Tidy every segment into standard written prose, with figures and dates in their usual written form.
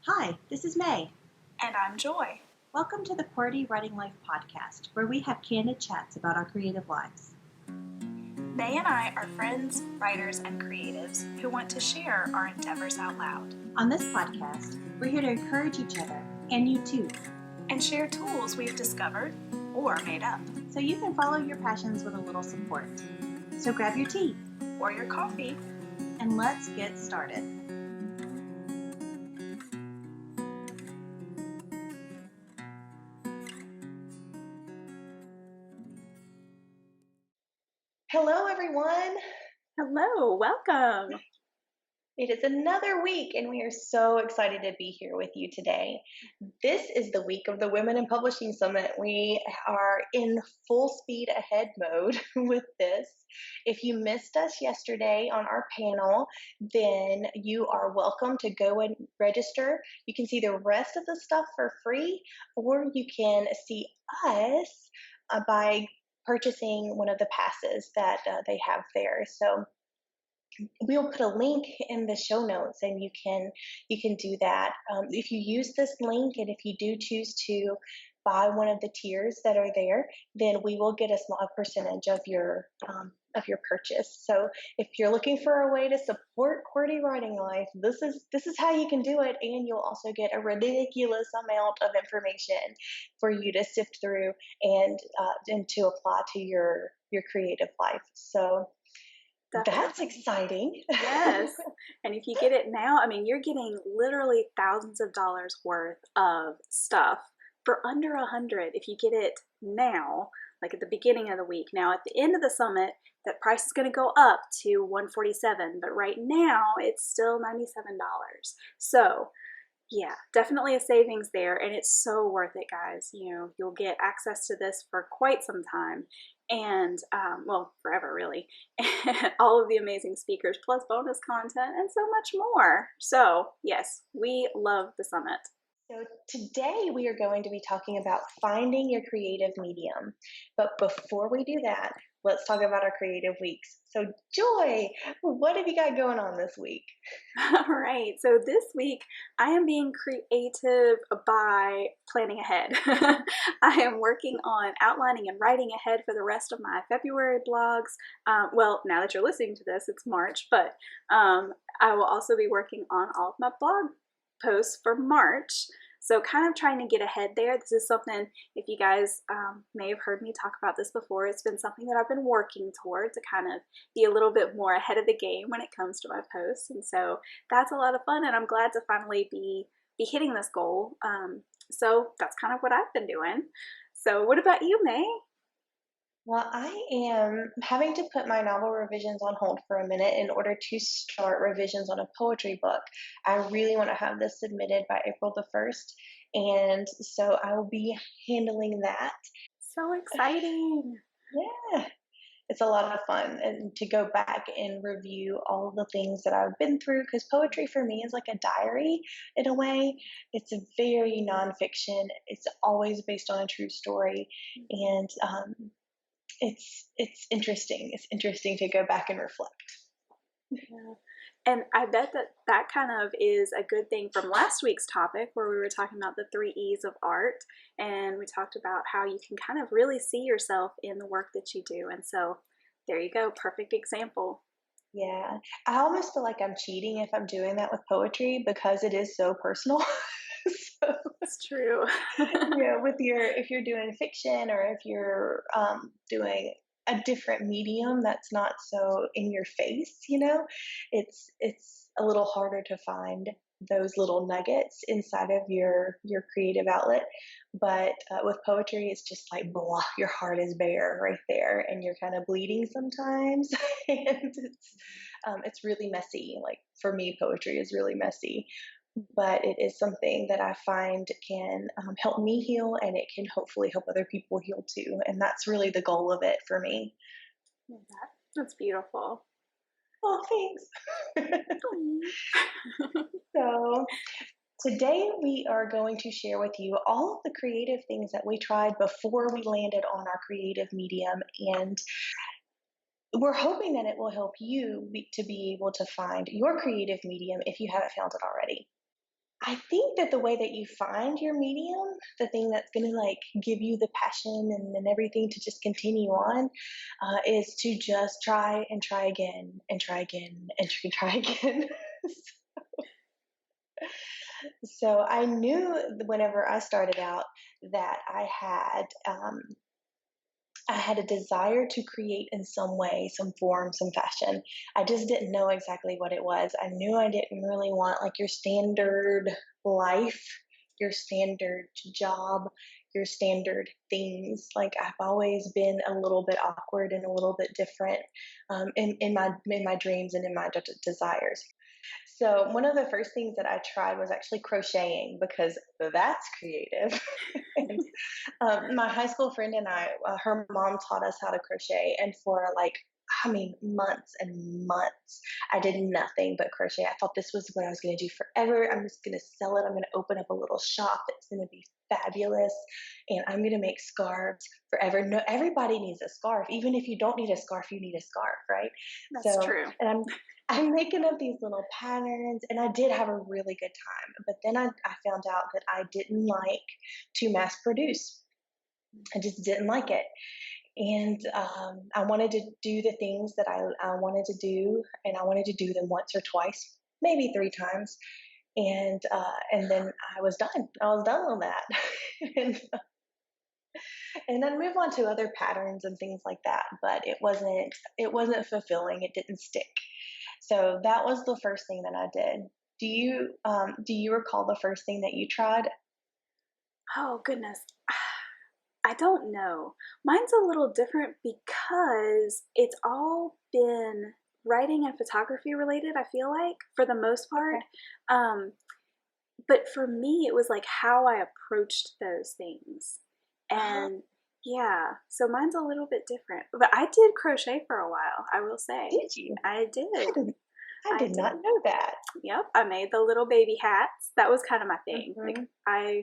Hi, this is May. And I'm Joy. Welcome to the QWERTY Writing Life podcast, where we have candid chats about our creative lives. May and I are friends, writers, and creatives who want to share our endeavors out loud. On this podcast, we're here to encourage each other, and you too, and share tools we've discovered or made up, so you can follow your passions with a little support. So grab your tea or your coffee, and let's get started. Hello, everyone. Hello, welcome. It is another week, and we are so excited to be here with you today. This is the week of the Women in Publishing Summit. We are in full speed ahead mode with this. If you missed us yesterday on our panel, then you are welcome to go and register. You can see the rest of the stuff for free, or you can see us by purchasing one of the passes that they have there. So we'll put a link in the show notes, and you can do that. If you use this link, and if you do choose to buy one of the tiers that are there, then we will get a small percentage of your purchase. So if you're looking for a way to support QWERTY Writing Life, this is how you can do it, and you'll also get a ridiculous amount of information for you to sift through and to apply to your creative life. So that's exciting. Yes. And if you get it now, I mean, you're getting literally thousands of dollars worth of stuff for under $100 if you get it now, like at the beginning of the week. Now, at the end of the summit, that price is going to go up to $147, but right now it's still $97. So yeah, definitely a savings there, and it's so worth it, guys. You'll get access to this for quite some time, and well, forever really. All of the amazing speakers, plus bonus content, and so much more. So yes, we love the summit. So today we are going to be talking about finding your creative medium. But before we do that, let's talk about our creative weeks. So Joy, what have you got going on this week? All right, so this week I am being creative by planning ahead. I am working on outlining and writing ahead for the rest of my February blogs. Well, now that you're listening to this, it's March, but I will also be working on all of my blog posts for March. So kind of trying to get ahead there. This is something, if you guys may have heard me talk about this before, it's been something that I've been working toward to kind of be a little bit more ahead of the game when it comes to my posts. And so that's a lot of fun, and I'm glad to finally be hitting this goal. So that's kind of what I've been doing. So what about you, May? Well, I am having to put my novel revisions on hold for a minute in order to start revisions on a poetry book. I really want to have this submitted by April the 1st, and so I will be handling that. So exciting. Yeah, it's a lot of fun, and to go back and review all of the things that I've been through, because poetry for me is like a diary in a way. It's a very nonfiction. It's always based on a true story, and it's interesting. It's interesting to go back and reflect. Yeah. And I bet that kind of is a good thing from last week's topic, where we were talking about the 3 E's of art, and we talked about how you can kind of really see yourself in the work that you do. And so there you go, perfect example. Yeah, I almost feel like I'm cheating if I'm doing that with poetry, because it is so personal. So, it's true. if you're doing fiction, or if you're doing a different medium that's not so in your face, it's a little harder to find those little nuggets inside of your creative outlet. But with poetry, it's just like, blah, your heart is bare right there, and you're kind of bleeding sometimes. And it's really messy. Like, for me, poetry is really messy, but it is something that I find can help me heal, and it can hopefully help other people heal too. And that's really the goal of it for me. That's beautiful. Oh, thanks. So today we are going to share with you all of the creative things that we tried before we landed on our creative medium, and we're hoping that it will help you to be able to find your creative medium if you haven't found it already. I think that the way that you find your medium, the thing that's going to like give you the passion and everything to just continue on, is to just try and try again and try again and try again. So I knew whenever I started out that I had a desire to create in some way, some form, some fashion. I just didn't know exactly what it was. I knew I didn't really want like your standard life, your standard job, your standard things. Like I've always been a little bit awkward and a little bit different, in my dreams and in my desires. So one of the first things that I tried was actually crocheting because that's creative. And my high school friend and I, her mom taught us how to crochet, and for like, I mean, months and months, I did nothing but crochet. I thought this was what I was going to do forever. I'm just going to sell it. I'm going to open up a little shop. It's going to be fabulous, and I'm going to make scarves forever. No, everybody needs a scarf. Even if you don't need a scarf, you need a scarf, right? That's So, true. and I'm making up these little patterns, and I did have a really good time. But then I found out that I didn't like to mass produce. I just didn't like it. And I wanted to do the things that I wanted to do, and I wanted to do them once or twice, maybe three times. And then I was done. I was done with that. and, and then move on to other patterns and things like that. But it wasn't fulfilling. It didn't stick. So that was the first thing that I did. Do you recall the first thing that you tried? Oh, goodness. I don't know. Mine's a little different because it's all been writing and photography related, I feel like, for the most part. Okay. Um, but for me, it was like how I approached those things. Uh, And yeah, so mine's a little bit different. But I did crochet for a while, I will say. did you? I I did. did. I I did did. not know that. Yep, I made the little baby hats. That was kind of my thing. Like, Hmm. I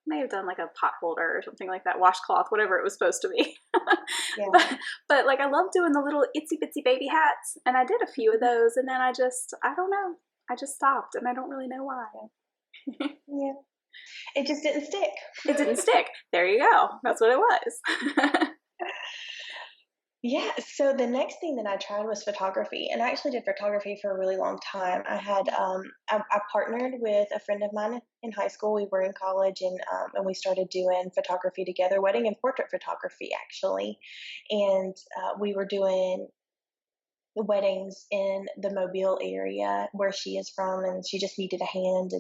may have done like a pot holder or something like that, washcloth, whatever it was supposed to be. Yeah. but like, I love doing the little itsy bitsy baby hats, and I did a few of those, and then I don't know, I just stopped, and I don't really know why. Yeah. It just didn't stick. It didn't stick. There you go. That's what it was. Yeah, so the next thing that I tried was photography, and I actually did photography for a really long time. I partnered with a friend of mine in high school. We were in college, and we started doing photography together, wedding and portrait photography actually, and we were doing weddings in the Mobile area where she is from, and she just needed a hand,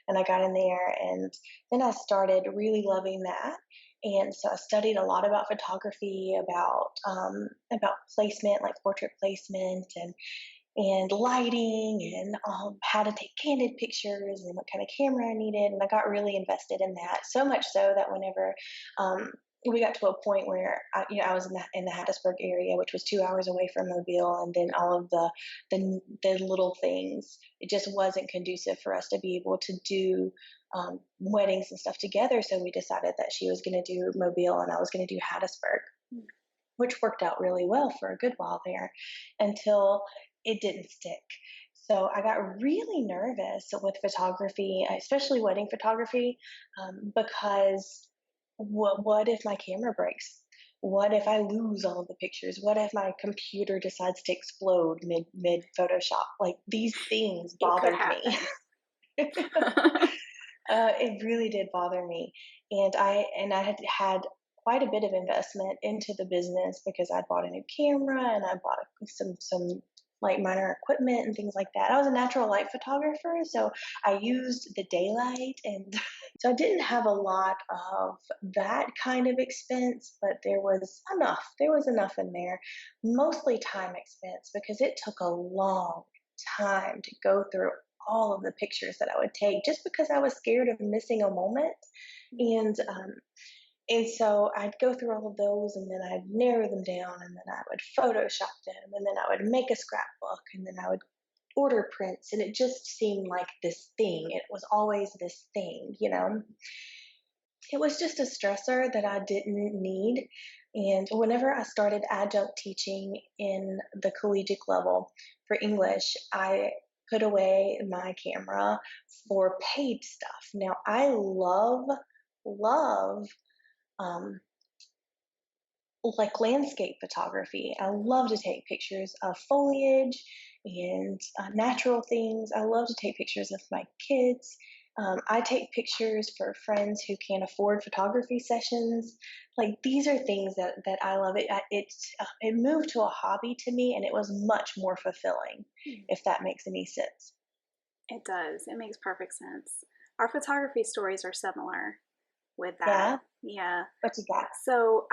and I got in there, and then I started really loving that. And so I studied a lot about photography, about placement, like portrait placement, and lighting, and how to take candid pictures, and what kind of camera I needed. And I got really invested in that, so much so that whenever um, we got to a point where I was in the Hattiesburg area, which was 2 hours away from Mobile, and then all of the little things, it just wasn't conducive for us to be able to do weddings and stuff together. So we decided that she was going to do Mobile and I was going to do Hattiesburg, which worked out really well for a good while there until it didn't stick. So I got really nervous with photography, especially wedding photography, because what if my camera breaks? What if I lose all of the pictures? What if my computer decides to explode mid Photoshop? Like these things It could bothered me. happen. It really did bother me, and I had quite a bit of investment into the business because I bought a new camera and I bought some like minor equipment and things like that. I was a natural light photographer, so I used the daylight, and so I didn't have a lot of that kind of expense, but there was enough. There was enough in there, mostly time expense because it took a long time to go through all of the pictures that I would take just because I was scared of missing a moment. And and so I'd go through all of those, and then I'd narrow them down, and then I would Photoshop them, and then I would make a scrapbook, and then I would order prints, and it just seemed like this thing. It was always this thing, you know. It was just a stressor that I didn't need. And whenever I started adjunct teaching in the collegiate level for English, I put away my camera for paid stuff. Now, I love um, like landscape photography. I love to take pictures of foliage and natural things. I love to take pictures of my kids. I take pictures for friends who can't afford photography sessions. Like these are things that I love. It moved to a hobby to me, and it was much more fulfilling. If that makes any sense. It does. It makes perfect sense. Our photography stories are similar with that. Yeah. Yeah. What you got? So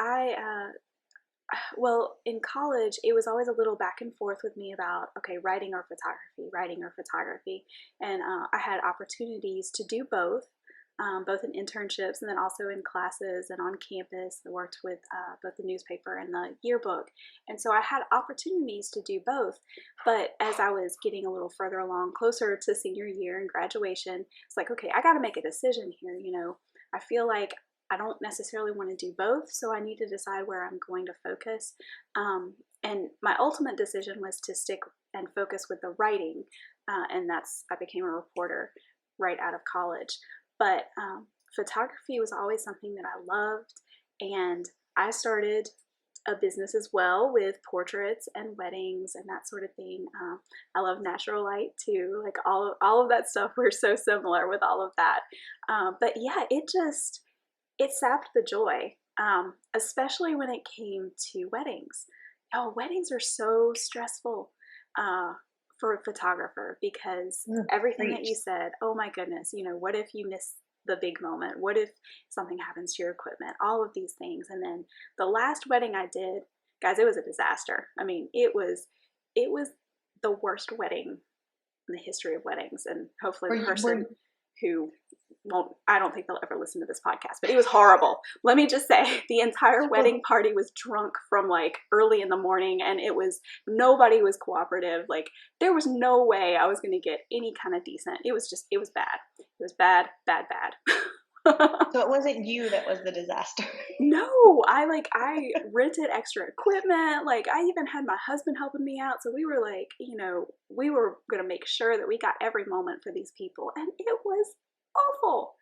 well, in college, it was always a little back and forth with me about, okay, writing or photography. And I had opportunities to do both in internships and then also in classes and on campus. I worked with both the newspaper and the yearbook. And so I had opportunities to do both. But as I was getting a little further along, closer to senior year and graduation, it's like, okay, I got to make a decision here. I feel like I don't necessarily want to do both, so I need to decide where I'm going to focus. And my ultimate decision was to stick and focus with the writing, and I became a reporter right out of college. But photography was always something that I loved, and I started a business as well with portraits and weddings and that sort of thing. I love natural light too, like all of that stuff. We're so similar with all of that. But yeah, it sapped the joy, especially when it came to weddings. Oh, weddings are so stressful for a photographer because everything that Preach. you said, oh my goodness, what if you miss the big moment? What if something happens to your equipment? All of these things. And then the last wedding I did, guys, it was a disaster. I mean, it was the worst wedding in the history of weddings, and hopefully Were the you, were person who won't, I don't think they'll ever listen to this podcast, but it was horrible. Let me just say, the entire wedding party was drunk from like early in the morning, and nobody was cooperative. Like, there was no way I was going to get any kind of decent. It was bad. It was bad, bad, bad. So it wasn't you that was the disaster. No, I rented extra equipment. Like, I even had my husband helping me out. So we were like, we were going to make sure that we got every moment for these people. And it was awful.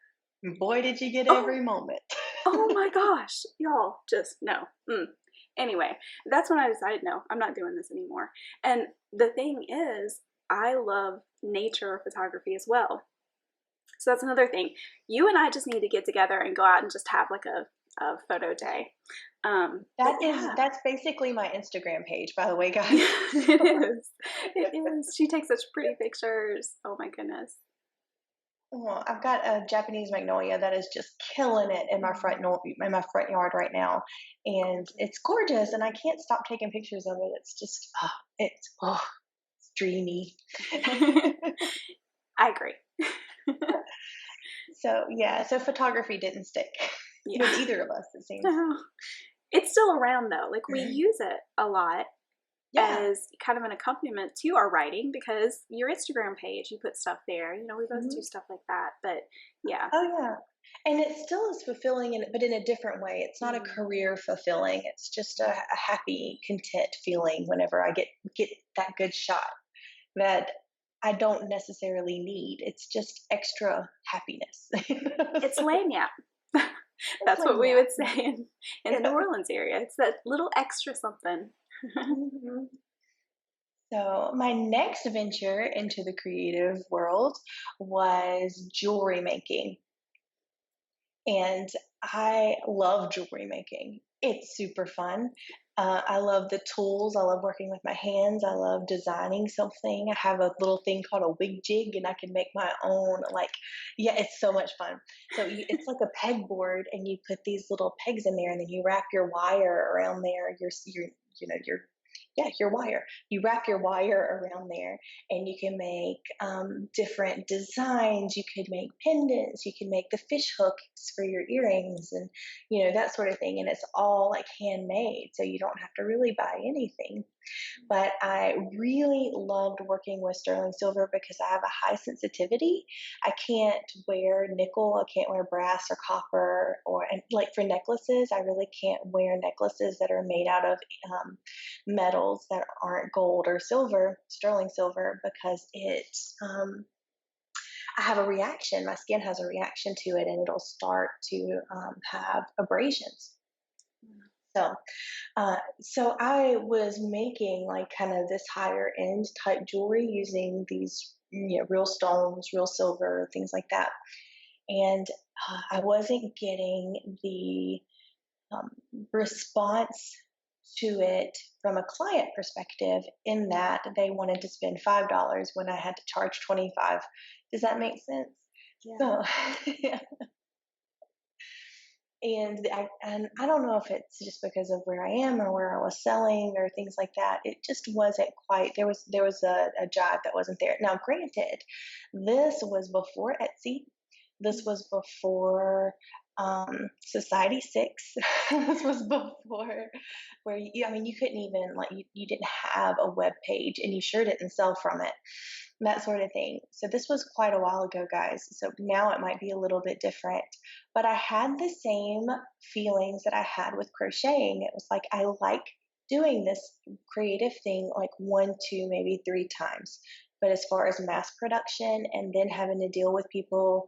Boy, did you get Oh, every moment. oh my gosh. Y'all, just no. Anyway, that's when I decided, no, I'm not doing this anymore. And the thing is, I love nature photography as well. So that's another thing. You and I just need to get together and go out and just have like a photo day. But yeah, That's basically my Instagram page, by the way, guys. it is. It is. She takes such pretty pictures. Oh my goodness. Well, I've got a Japanese magnolia that is just killing it in in my front yard right now, and it's gorgeous, and I can't stop taking pictures of it. It's just, it's dreamy. I agree. So yeah, so photography didn't stick Yeah. with either of us, it seems. No. It's still around though. Like, we use it a lot Yeah. as kind of an accompaniment to our writing, because your Instagram page, you put stuff there. We both do Hmm. stuff like that. But yeah. Oh yeah, and it still is fulfilling, but in a different way. It's not a Mm. career fulfilling. It's just a happy, content feeling whenever I get that good shot that I don't necessarily need. It's just extra happiness. It's lagniappe. It's That's like what we that. would say in the New Yeah. Orleans area. It's that little extra something. Mhm. So my next venture into the creative world was jewelry making. And I love jewelry making. It's super fun. I love the tools. I love working with my hands. I love designing something. I have a little thing called a wig jig, and I can make my own. Like, yeah, it's so much fun. So it's like a pegboard, and you put these little pegs in there, and then you wrap your wire around there. Your yeah, your wire. You wrap your wire around there, and you can make different designs. You could make pendants. You can make the fish hooks for your earrings, and that sort of thing. And it's all like handmade, so you don't have to really buy anything. But I really loved working with sterling silver because I have a high sensitivity. I can't wear nickel, I can't wear brass or copper, and like for necklaces, I really can't wear necklaces that are made out of metal metals that aren't gold or silver, sterling silver, because I have a reaction. My skin has a reaction to it, and it'll start to have abrasions. So, so I was making like kind of this higher end type jewelry using these, real stones, real silver, things like that. And I wasn't getting the um, response to it from a client perspective, in that they wanted to spend $5 when I had to charge 25. Does that make sense? Yeah. So, and I don't know if it's just because of where I am or where I was selling or things like that. It just wasn't quite. There was a jive that wasn't there. Now, granted, this was before Etsy. This was before Society 6. This was before where you couldn't even like you didn't have a web page, and you sure didn't sell from it, that sort of thing. So this was quite a while ago, guys. So now it might be a little bit different, but I had the same feelings that I had with crocheting. It was like I like doing this creative thing like 1, 2, maybe 3 times. But as far as mass production and then having to deal with people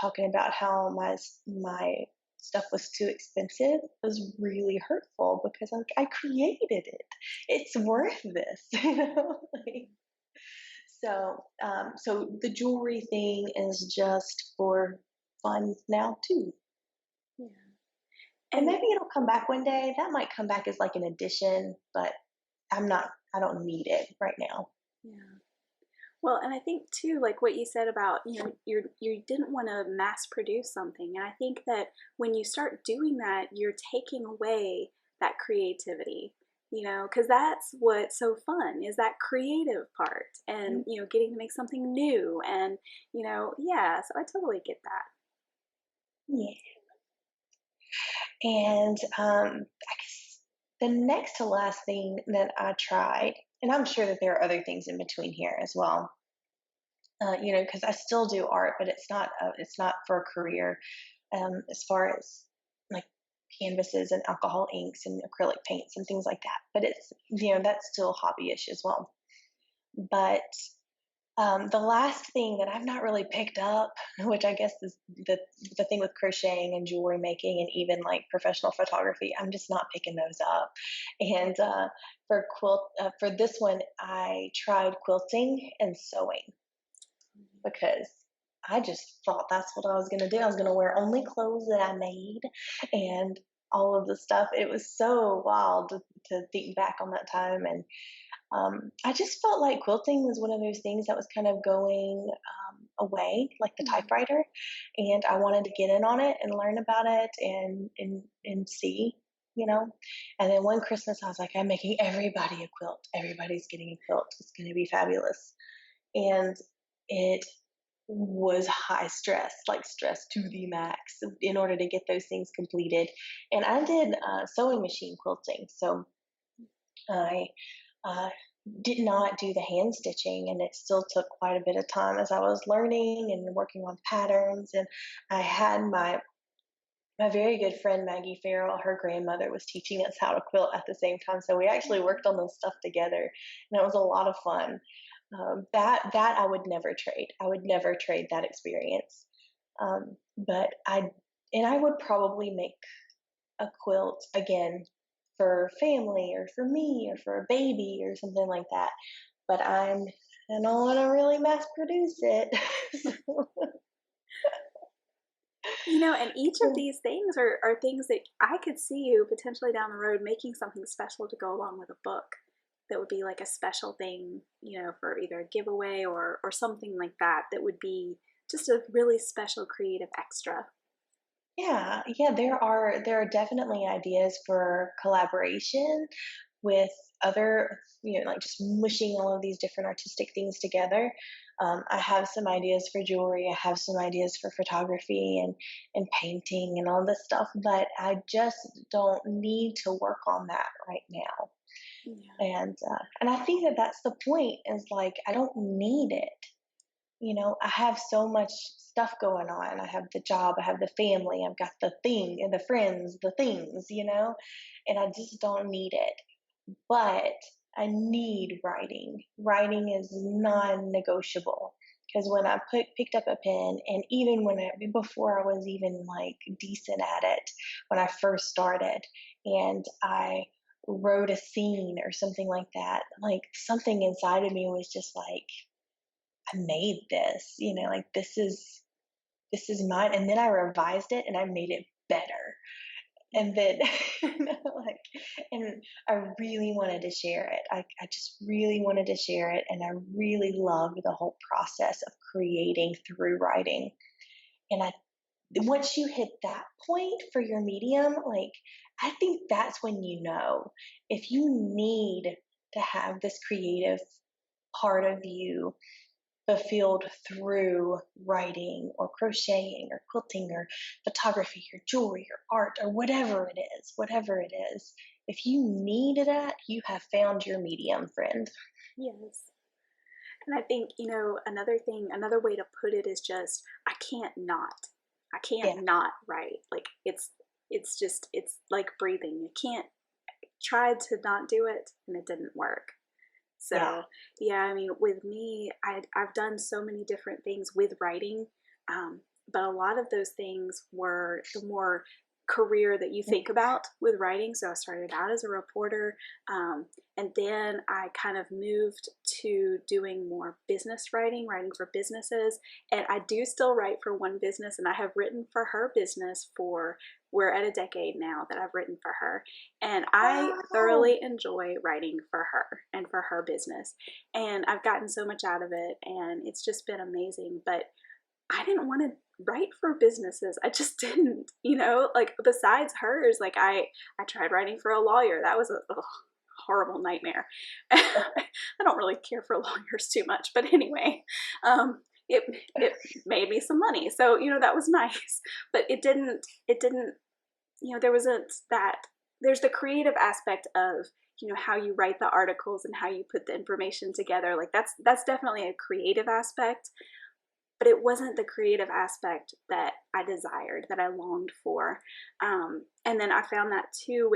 talking about how my stuff was too expensive was really hurtful, because I created it. It's worth this, Like, so the jewelry thing is just for fun now too, Yeah. and And maybe it'll come back one day. That might come back as like an addition, but I'm not. I don't need it right now. yeah. Well, and I think too, like what you said about, you didn't want to mass produce something. And I think that when you start doing that, you're taking away that creativity, because that's what's so fun, is that creative part, and, getting to make something new. And, yeah, so I totally get that. Yeah, and I guess the next to last thing that I tried, and I'm sure that there are other things in between here as well. Because I still do art, but it's not for a career. As far as like canvases and alcohol inks and acrylic paints and things like that. But it's that's still hobbyish as well. But the last thing that I've not really picked up, which I guess is the thing with crocheting and jewelry making and even like professional photography, I'm just not picking those up. And for this one, I tried quilting and sewing, because I just thought that's what I was going to do. I was going to wear only clothes that I made and all of the stuff. It was so wild to think back on that time. And I just felt like quilting was one of those things that was kind of going away, like the Mhm. typewriter. And I wanted to get in on it and learn about it and see. And then one Christmas, I was like, I'm making everybody a quilt. Everybody's getting a quilt. It's going to be fabulous. And it was high stress, like stress to the max, in order to get those things completed. And I did sewing machine quilting. So I uh, did not do the hand stitching, and it still took quite a bit of time as I was learning and working on patterns. And I had my very good friend Maggie Farrell, her grandmother was teaching us how to quilt at the same time. So we actually worked on this stuff together, and it was a lot of fun. That I would never trade. I would never trade that experience. But I would probably make a quilt again for family or for me or for a baby or something like that. But I don't want to really mass produce it. And each of these things are things that I could see you potentially down the road making something special to go along with a book, that would be like a special thing, for either a giveaway or something like that, that would be just a really special creative extra. Yeah, there are definitely ideas for collaboration with other, like just mushing all of these different artistic things together. I have some ideas for jewelry. I have some ideas for photography and painting and all this stuff, but I just don't need to work on that right now. Yeah. And I think that that's the point. Is like I don't need it. I have so much stuff going on. I have the job, I have the family, I've got the thing and the friends, the things, and I just don't need it. But I need writing. Writing is non-negotiable. Because when I picked up a pen, and even before I was even like decent at it, when I first started, and I wrote a scene or something like that, like something inside of me was just like, I made this, like this is mine. And then I revised it and I made it better. And then like, and I really wanted to share it. I just really wanted to share it, and I really loved the whole process of creating through writing. And I once you hit that point for your medium, like, I think that's when if you need to have this creative part of you fulfilled through writing or crocheting or quilting or photography or jewelry or art or whatever it is. If you need that, you have found your medium, friend. Yes. And I think, another way to put it is just, I can't not. I Yeah, can't not write. Like it's like breathing. You can't try to not do it and it didn't work. yeah, So, yeah, I mean, with me, I've done so many different things with writing, but a lot of those things were the more career that you think about with writing. So I started out as a reporter, and then I kind of moved to doing more business writing, writing for businesses. And I do still write for one business, and I have written for her business for, we're at a decade now that I've written for her. And I wow, thoroughly enjoy writing for her and for her business. And I've gotten so much out of it, and it's just been amazing. But I didn't want to write for businesses. I just didn't, like besides hers, like I tried writing for a lawyer. That was a horrible nightmare. I don't really care for lawyers too much, but anyway, it it made me some money. So, that was nice. But it didn't, there wasn't that, there's the creative aspect of, how you write the articles and how you put the information together. Like that's definitely a creative aspect, but it wasn't the creative aspect that I desired, that I longed for. And then I found that too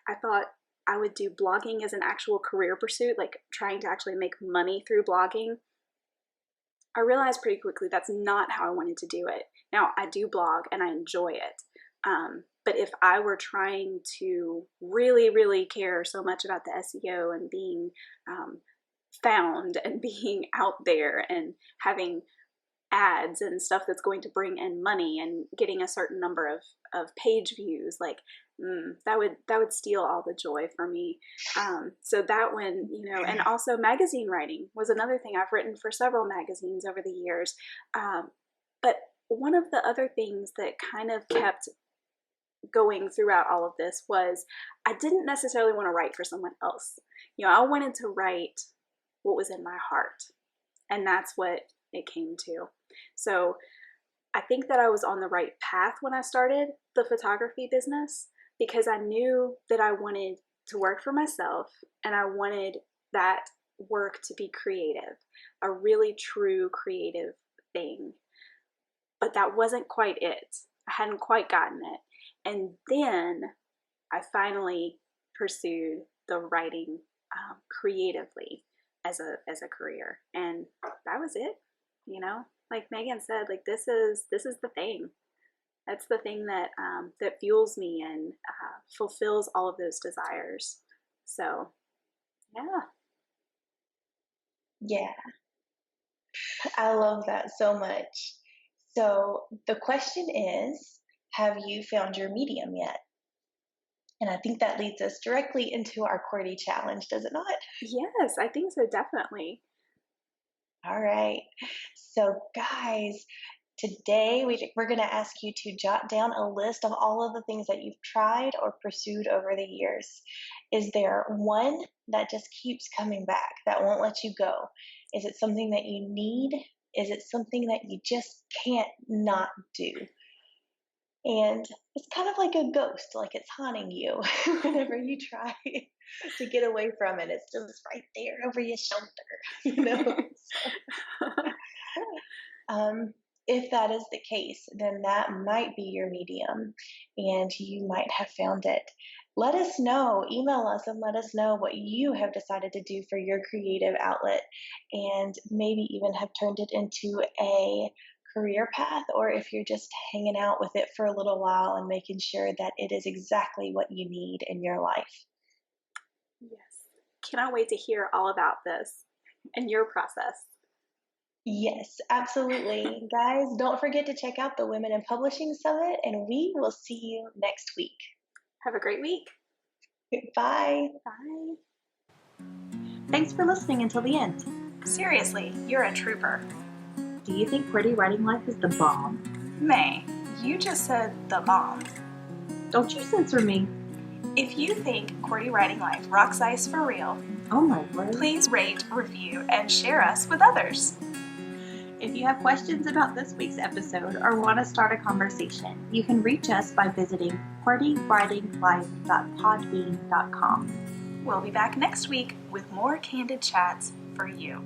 I thought I would do blogging as an actual career pursuit, like trying to actually make money through blogging. I realized pretty quickly that's not how I wanted to do it. Now, I do blog and I enjoy it. But if I were trying to really, really care so much about the SEO and being found and being out there and having ads and stuff that's going to bring in money and getting a certain number of page views, like that would steal all the joy for me. So that one, and also magazine writing was another thing. I've written for several magazines over the years, but one of the other things that kind of kept going throughout all of this was I didn't necessarily want to write for someone else. I wanted to write what was in my heart, and that's what it came to. So I think that I was on the right path when I started the photography business, because I knew that I wanted to work for myself and I wanted that work to be creative, a really true creative thing. But that wasn't quite it. I hadn't quite gotten it. And then I finally pursued the writing creatively as a career, and that was it. Like Megan said, like this is the thing. That's the thing that that fuels me and fulfills all of those desires. So yeah. yeah. I love that so much. So the question is, have you found your medium yet? And I think that leads us directly into our QWERTY challenge, does it not? Yes, I think so, definitely. All right. So, guys, today we're going to ask you to jot down a list of all of the things that you've tried or pursued over the years. Is there one that just keeps coming back, that won't let you go? Is it something that you need? Is it something that you just can't not do? And it's kind of like a ghost, like it's haunting you whenever you try to get away from it. It's just right there over your shoulder, you know? Um, if that is the case, then that might be your medium and you might have found it. Let us know, email us and let us know what you have decided to do for your creative outlet and maybe even have turned it into a career path, or if you're just hanging out with it for a little while and making sure that it is exactly what you need in your life. Yes. Cannot wait to hear all about this and your process. Yes, absolutely. Guys, don't forget to check out the Women in Publishing Summit, and we will see you next week. Have a great week. Bye. Bye. Thanks for listening until the end. Seriously, you're a trooper. Do you think QWERTY Writing Life is the bomb? May, you just said the bomb. Don't you censor me. If you think QWERTY Writing Life rocks ice for real, Oh my word. please rate, review, and share us with others. If you have questions about this week's episode or want to start a conversation, you can reach us by visiting QWERTYWritingLife.podbean.com. We'll be back next week with more candid chats for you.